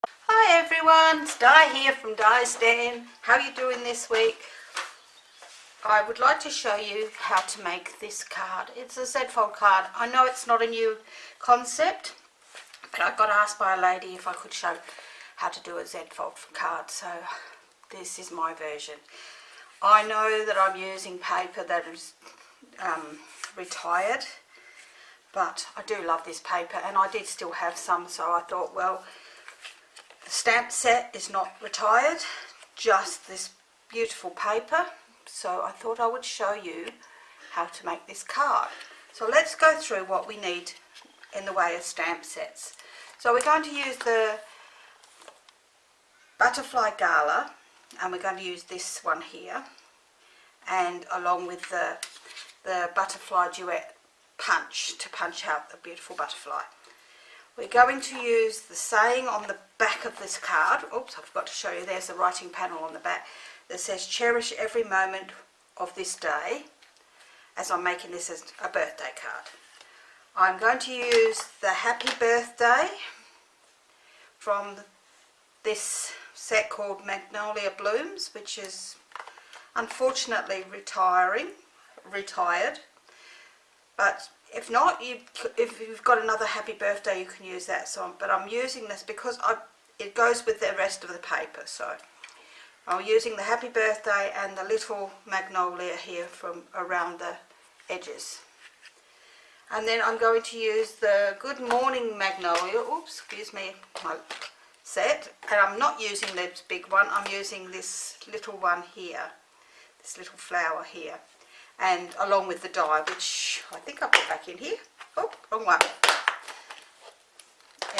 Hi everyone, it's Di here from Di's Den. How are you doing this week? I would like to show you how to make this card. It's a Z-fold card. I know it's not a new concept, but I got asked by a lady if I could show how to do a Z-fold card, so this is my version. I know that I'm using paper that is retired, but I do love this paper and I did still have some, so I thought, well, the stamp set is not retired, just this beautiful paper, so I thought I would show you how to make this card. So let's go through what we need in the way of stamp sets. So we're going to use the Butterfly Gala, and we're going to use this one here, and along with the Butterfly Duet punch to punch out the beautiful butterfly. We're going to use the saying on the back of this card. Oops, I forgot to show you. There's the writing panel on the back that says, "Cherish every moment of this day," as I'm making this as a birthday card. I'm going to use the Happy Birthday from this set called Magnolia Blooms, which is unfortunately retired. But if not, if you've got another Happy Birthday, you can use that song. But I'm using this because it goes with the rest of the paper. So I'm using the Happy Birthday and the little magnolia here from around the edges. And then I'm going to use the Good Morning Magnolia, oops, excuse me, my set. And I'm not using this big one, I'm using this little one here, this little flower here. And along with the die, which I think I put back in here. Oh, wrong one.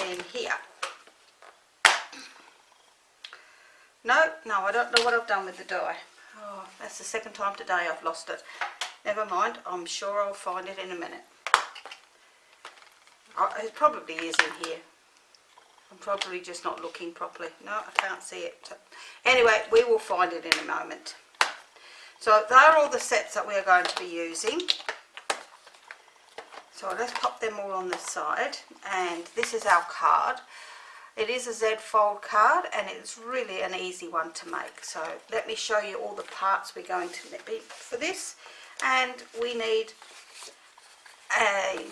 In here. No, I don't know what I've done with the die. Oh, that's the second time today I've lost it. Never mind, I'm sure I'll find it in a minute. Oh, it probably is in here. I'm probably just not looking properly. No, I can't see it. So, anyway, we will find it in a moment. So they are all the sets that we are going to be using. So let's pop them all on the side, and this is our card. It is a Z-fold card and it's really an easy one to make. So let me show you all the parts we're going to need for this. And we need a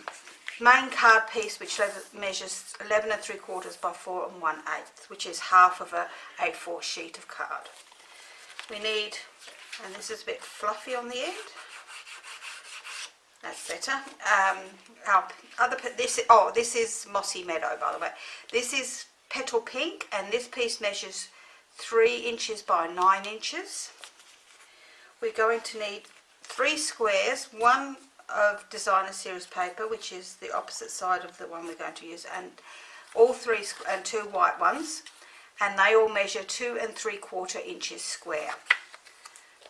main card piece which measures 11 3/4 by 4 1/8, which is half of a A4 sheet of card. We need, and this is a bit fluffy on the end, that's better. Our other this is Mossy Meadow, by the way. This is Petal Pink, and this piece measures 3 inches by 9 inches. We're going to need 3 squares, one of Designer Series paper, which is the opposite side of the one we're going to use, and all 3 and 2 white ones, and they all measure 2 3/4 inches square.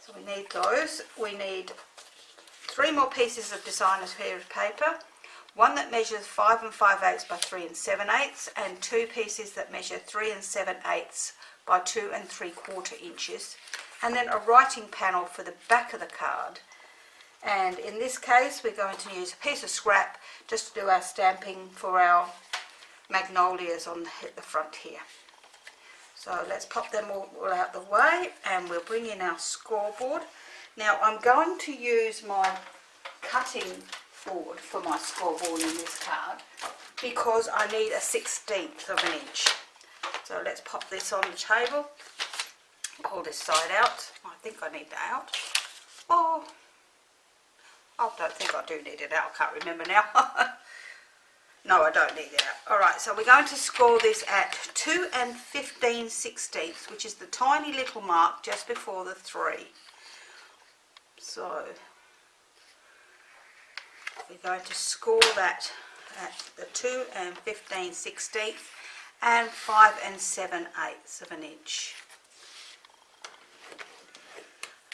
So we need those. We need 3 more pieces of Designer Series paper, one that measures 5 5/8 by 3 7/8, and 2 pieces that measure 3 7/8 by 2 3/4 inches, and then a writing panel for the back of the card. And in this case we're going to use a piece of scrap just to do our stamping for our magnolias on the front here. So let's pop them all out the way, and we'll bring in our scoreboard. Now I'm going to use my cutting board for my scoreboard in this card because I need a 1/16 of an inch. So let's pop this on the table. Pull this side out. I think I need that out. Oh, I don't think I do need it out. I can't remember now. No, I don't need it out. Alright, so we're going to score this at 2 15/16, which is the tiny little mark just before the 3. So we're going to score that at the 2 15/16 and 5 7/8 of an inch.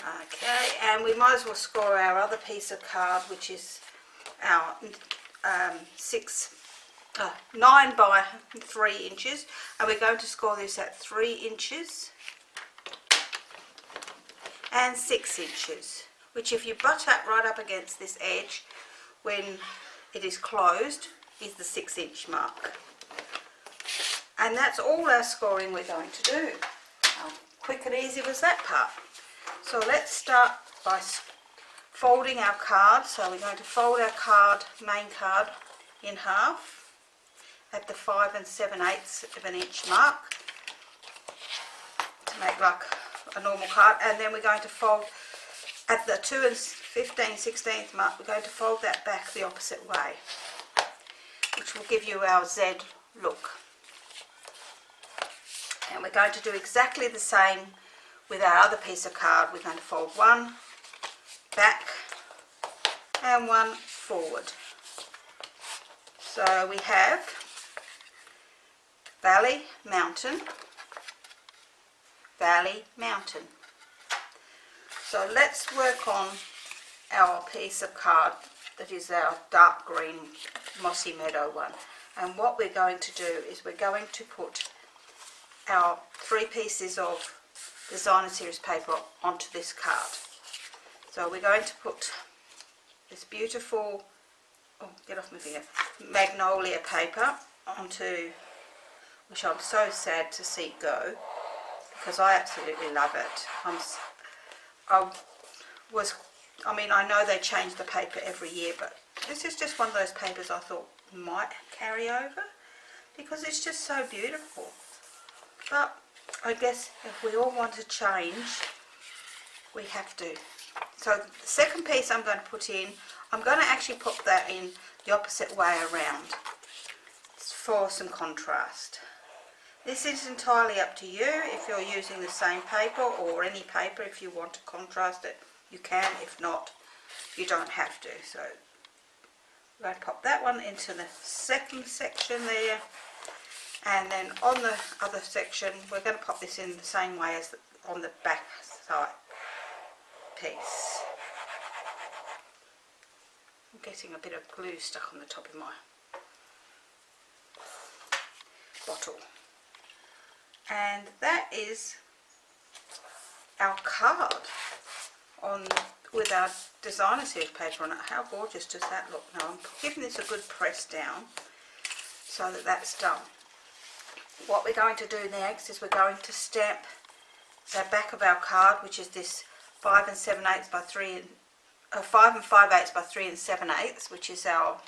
Okay, and we might as well score our other piece of card, which is our 9 by 3 inches, and we're going to score this at 3 inches and 6 inches, which if you butt that right up against this edge when it is closed is the 6 inch mark. And that's all our scoring we're going to do. How quick and easy was that part? So let's start by folding our card. So we're going to fold our card, main card, in half at the 5 7/8 of an inch mark to make like a normal card. And then we're going to fold at the 2 15/16 mark. We're going to fold that back the opposite way, which will give you our Z look. And we're going to do exactly the same with our other piece of card. We're going to fold one back and one forward. So we have valley, mountain, valley, mountain. So let's work on our piece of card that is our dark green mossy meadow one. And what we're going to do is we're going to put our 3 pieces of designer series paper onto this card. So we're going to put this beautiful, oh get off my finger, Magnolia paper onto, which I'm so sad to see go because I absolutely love it. I know they change the paper every year, but this is just one of those papers I thought might carry over because it's just so beautiful. But I guess if we all want to change, we have to. So the second piece I'm going to put in, I'm going to actually put that in the opposite way around for some contrast. This is entirely up to you. If you're using the same paper or any paper, if you want to contrast it, you can. If not, you don't have to. So we're going to pop that one into the second section there. And then on the other section, we're going to pop this in the same way as on the back side piece. I'm getting a bit of glue stuck on the top of my bottle. And that is our card with our designer series paper on it. How gorgeous does that look? Now I'm giving this a good press down so that that's done. What we're going to do next is we're going to stamp the back of our card, which is this 5 7/8 by 3 and 5 5/8 by 3 7/8, which is our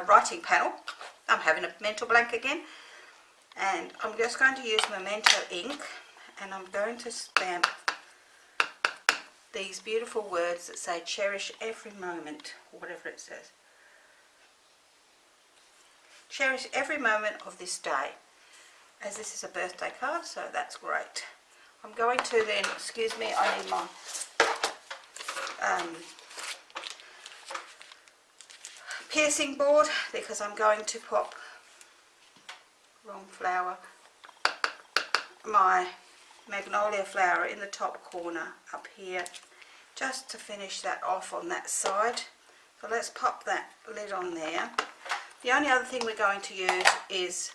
writing panel. I'm having a mental blank again, and I'm just going to use Memento ink, and I'm going to stamp these beautiful words that say cherish every moment, or whatever it says. Cherish every moment of this day, as this is a birthday card, so that's great. I'm going to then, excuse me, I need my piercing board because I'm going to pop, wrong flower, my magnolia flower in the top corner up here, just to finish that off on that side. So let's pop that lid on there. The only other thing we're going to use is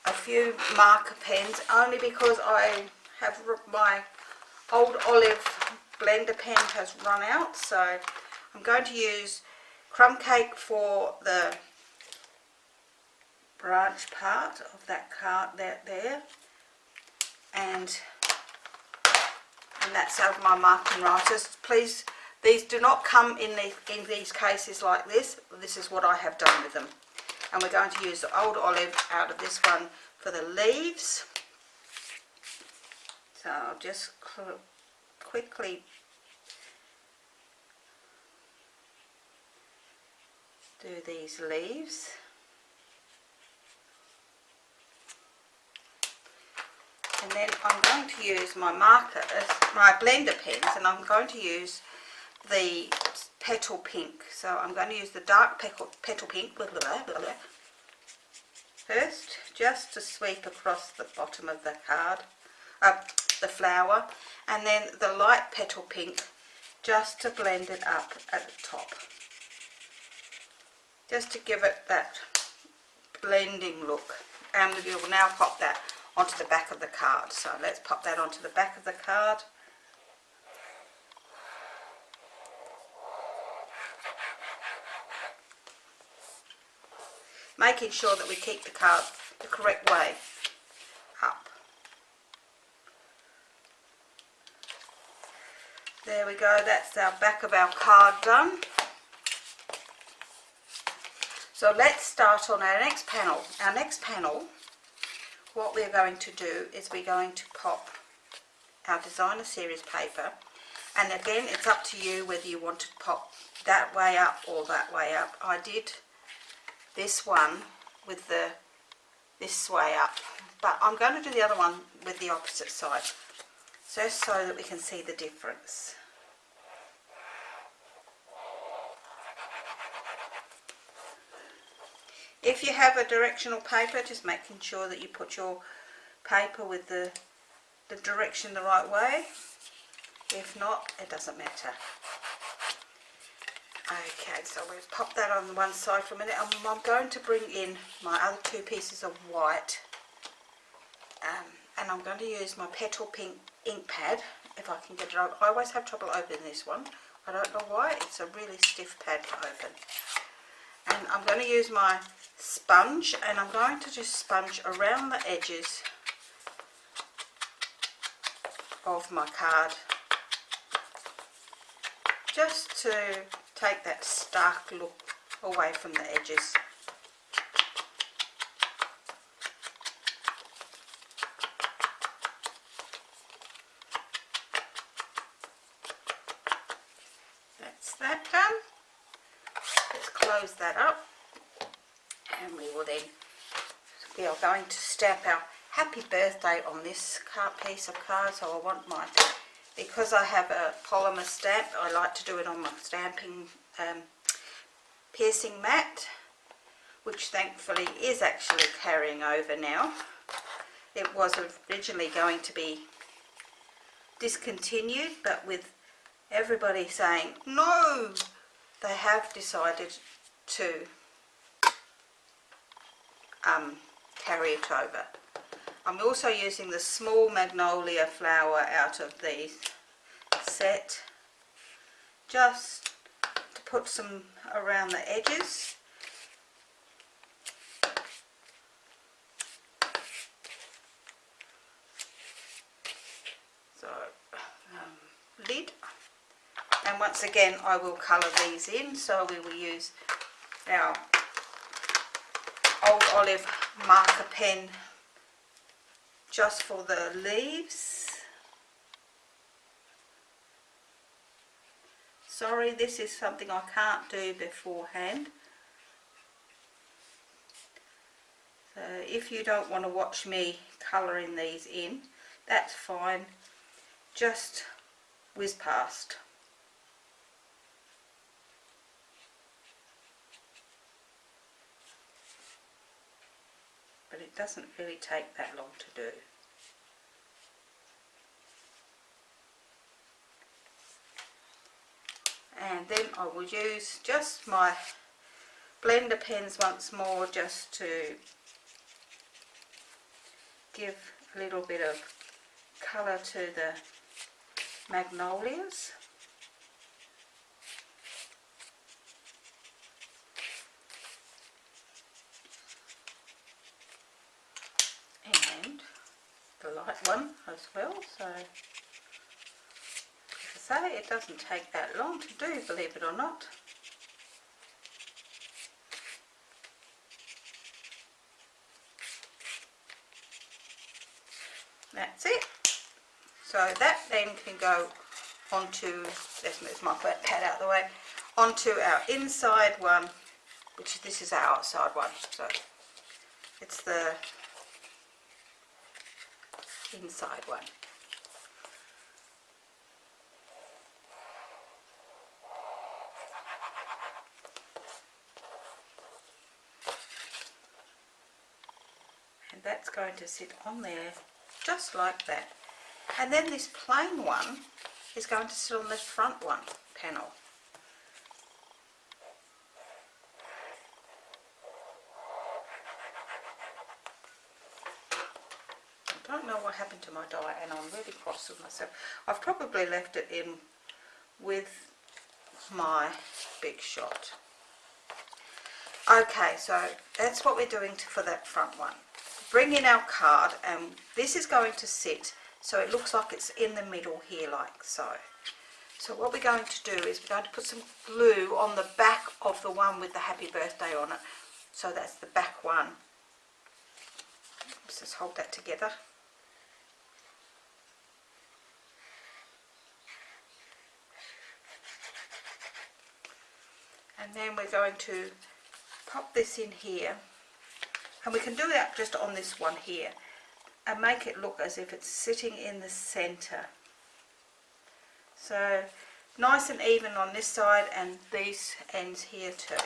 a few marker pens, only because I have my old olive blender pen has run out. So I'm going to use crumb cake for the branch part of that card there, and that's out of my marking writers. Please, these do not come in these cases like this. This is what I have done with them. And we're going to use the old olive out of this one for the leaves. So I'll just quickly do these leaves. And then I'm going to use my markers, my blender pens, and I'm going to use the petal pink. So I'm going to use the dark petal pink first, just to sweep across the bottom of the card, the flower, and then the light petal pink just to blend it up at the top, just to give it that blending look. And we will now pop that onto the back of the card. So let's pop that onto the back of the card. making sure that we keep the card the correct way up. There we go, that's our back of our card done. So let's start on our next panel. Our next panel, what we're going to do is we're going to pop our designer series paper, and again it's up to you whether you want to pop that way up or that way up. I did this one with this way up, but I'm going to do the other one with the opposite side, just so that we can see the difference. If you have a directional paper, just making sure that you put your paper with the direction the right way. If not, it doesn't matter. Okay, so we'll pop that on one side for a minute. I'm going to bring in my other two pieces of white, and I'm going to use my Petal Pink ink pad, if I can get it open. I always have trouble opening this one. I don't know why, it's a really stiff pad to open. And I'm going to use my sponge, and I'm going to just sponge around the edges of my card, just to take that stark look away from the edges. That's that done. Let's close that up, and we are going to stamp our happy birthday on this piece of card. So I want my, because I have a polymer stamp, I like to do it on my stamping piercing mat, which thankfully is actually carrying over now. It was originally going to be discontinued, but with everybody saying no, they have decided to carry it over. I'm also using the small Magnolia flower out of the set, just to put some around the edges. So, lid. And once again, I will colour these in, so we will use our Old Olive marker pen just for the leaves. Sorry, this is something I can't do beforehand. So if you don't want to watch me colouring these in, that's fine. Just whiz past. But it doesn't really take that long to do. And then I will use just my blender pens once more, just to give a little bit of colour to the magnolias. And the light one as well, so as I say, it doesn't take that long to do, believe it or not. That's it. So that then can go onto, let's move my pad out of the way, onto our inside one, which this is our outside one, so it's the inside one. And that's going to sit on there just like that. And then this plain one is going to sit on the front one panel. I don't know what happened to my die, and I'm really cross with myself. I've probably left it in with my Big Shot. Okay, so that's what we're doing for that front one. Bring in our card, and this is going to sit so it looks like it's in the middle here, like so. So what we're going to do is we're going to put some glue on the back of the one with the happy birthday on it. So that's the back one. Let's just hold that together. And then we're going to pop this in here, and we can do that just on this one here and make it look as if it's sitting in the center. So nice and even on this side and these ends here too.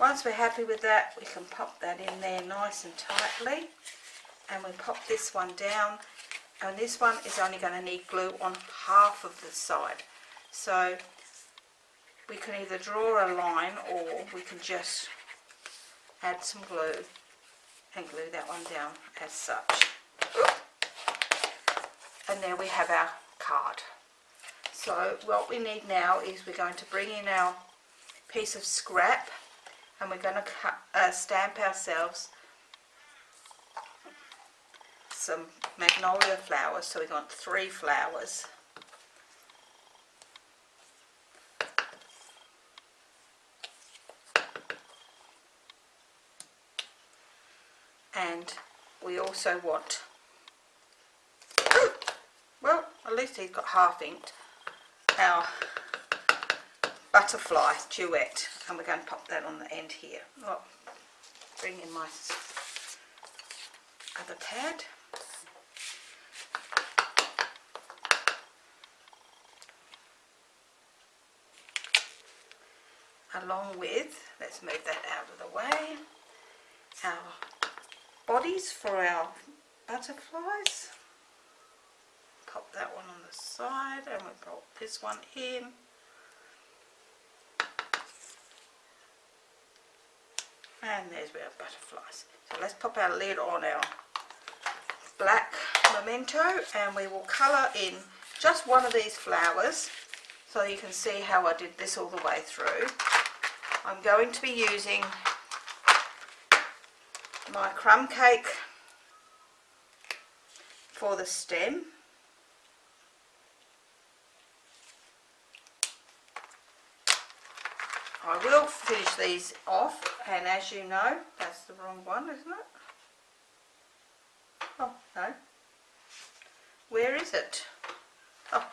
Once we're happy with that, we can pop that in there nice and tightly, and we pop this one down, and this one is only going to need glue on half of the side. So we can either draw a line or we can just add some glue and glue that one down as such. And there we have our card. So what we need now is we're going to bring in our piece of scrap, and we're going to stamp ourselves some magnolia flowers. So we want 3 flowers. And we also want, well, at least he's got half inked, our butterfly duet, and we're going to pop that on the end here. Oh, bring in my other pad. Along with, let's move that out of the way, our bodies for our butterflies. Pop that one on the side, and we pop this one in. And there's our butterflies. So let's pop our lid on our black memento, and we will colour in just one of these flowers so you can see how I did this all the way through. I'm going to be using my crumb cake for the stem. I will finish these off, and as you know, that's the wrong one, isn't it? Oh, no. Where is it? Oh,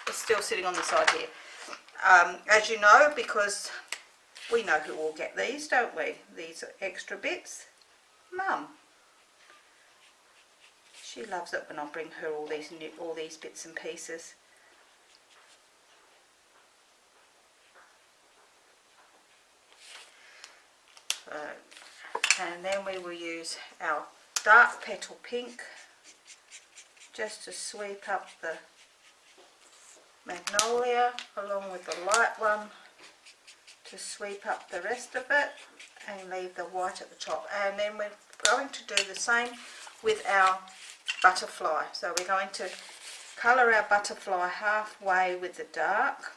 it's still sitting on the side here. As you know, because we know who will get these, don't we? These are extra bits. Mum. She loves it when I bring her all these bits and pieces. And then we will use our dark petal pink just to sweep up the magnolia, along with the light one to sweep up the rest of it and leave the white at the top. And then we're going to do the same with our butterfly. So we're going to colour our butterfly halfway with the dark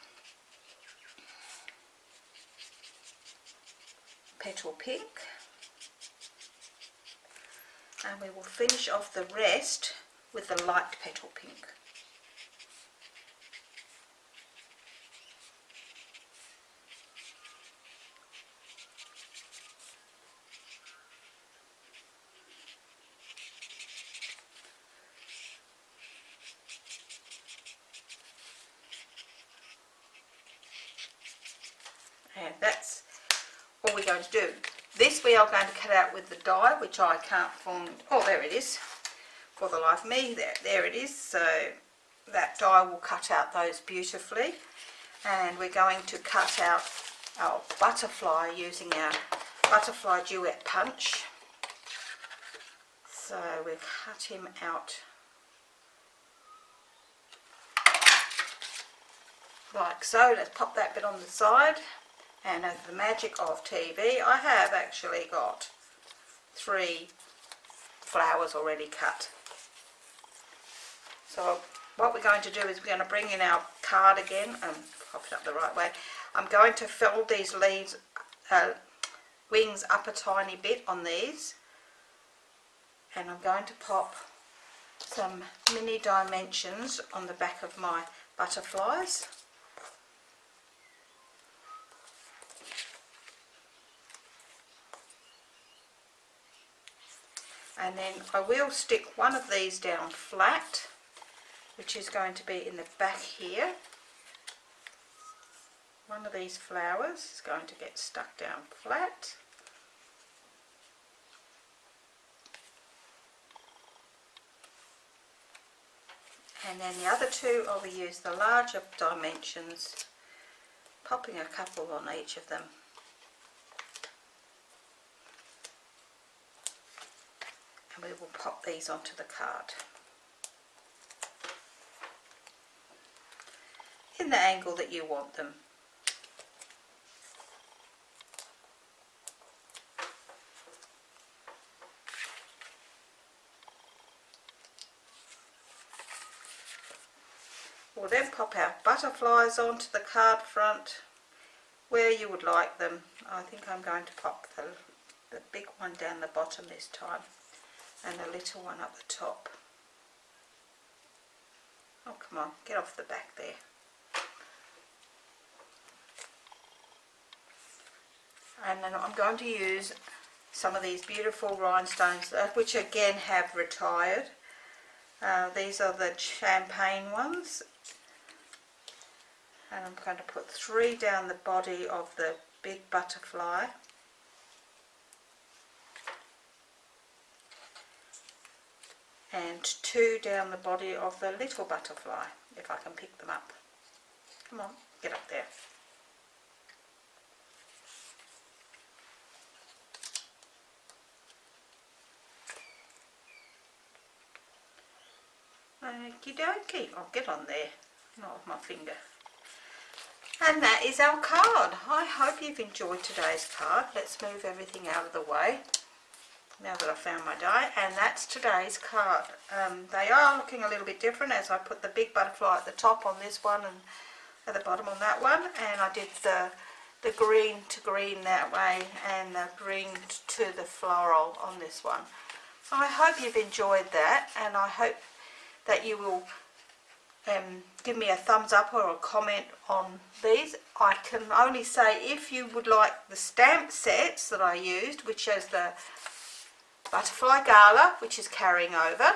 petal pink, and we will finish off the rest with the light petal pink. And that's all we're going to do. This we are going to cut out with the die, which I can't find. Oh, there it is. For the life of me, there it is. So that die will cut out those beautifully. And we're going to cut out our butterfly using our butterfly duet punch. So we'll cut him out like so. Let's pop that bit on the side. And as the magic of TV, I have actually got 3 flowers already cut. So what we're going to do is we're going to bring in our card again and pop it up the right way. I'm going to fold these leaves wings up a tiny bit on these, and I'm going to pop some mini dimensions on the back of my butterflies. And then I will stick one of these down flat, which is going to be in the back here. One of these flowers is going to get stuck down flat. And then the other two I will use the larger dimensions, popping a couple on each of them. And we will pop these onto the card in the angle that you want them. We'll then pop our butterflies onto the card front where you would like them. I think I'm going to pop the big one down the bottom this time, and a little one up the top. Oh, come on, get off the back there. And then I'm going to use some of these beautiful rhinestones, which again have retired. These are the champagne ones. And I'm going to put 3 down the body of the big butterfly. And 2 down the body of the little butterfly, if I can pick them up. Come on, get up there. Okie dokie, I'll get on there, not with my finger. And that is our card. I hope you've enjoyed today's card. Let's move everything out of the way now that I've found my die. And that's today's card. They are looking a little bit different as I put the big butterfly at the top on this one and at the bottom on that one. And I did the green to green that way and the green to the floral on this one. So I hope you've enjoyed that, and I hope that you will give me a thumbs up or a comment on these. I can only say, if you would like the stamp sets that I used, which is the Butterfly Gala, which is carrying over,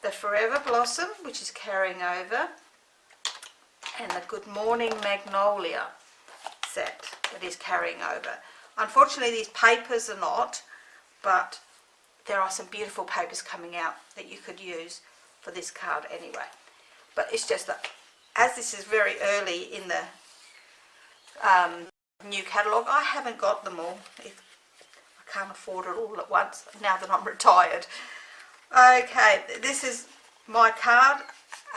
the Forever Blossom, which is carrying over, and the Good Morning Magnolia set that is carrying over. Unfortunately these papers are not, but there are some beautiful papers coming out that you could use for this card anyway. But it's just that as this is very early in the new catalogue, I haven't got them all. I can't afford it all at once now that I'm retired. Okay, this is my card,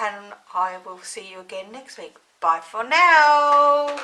and I will see you again next week. Bye for now.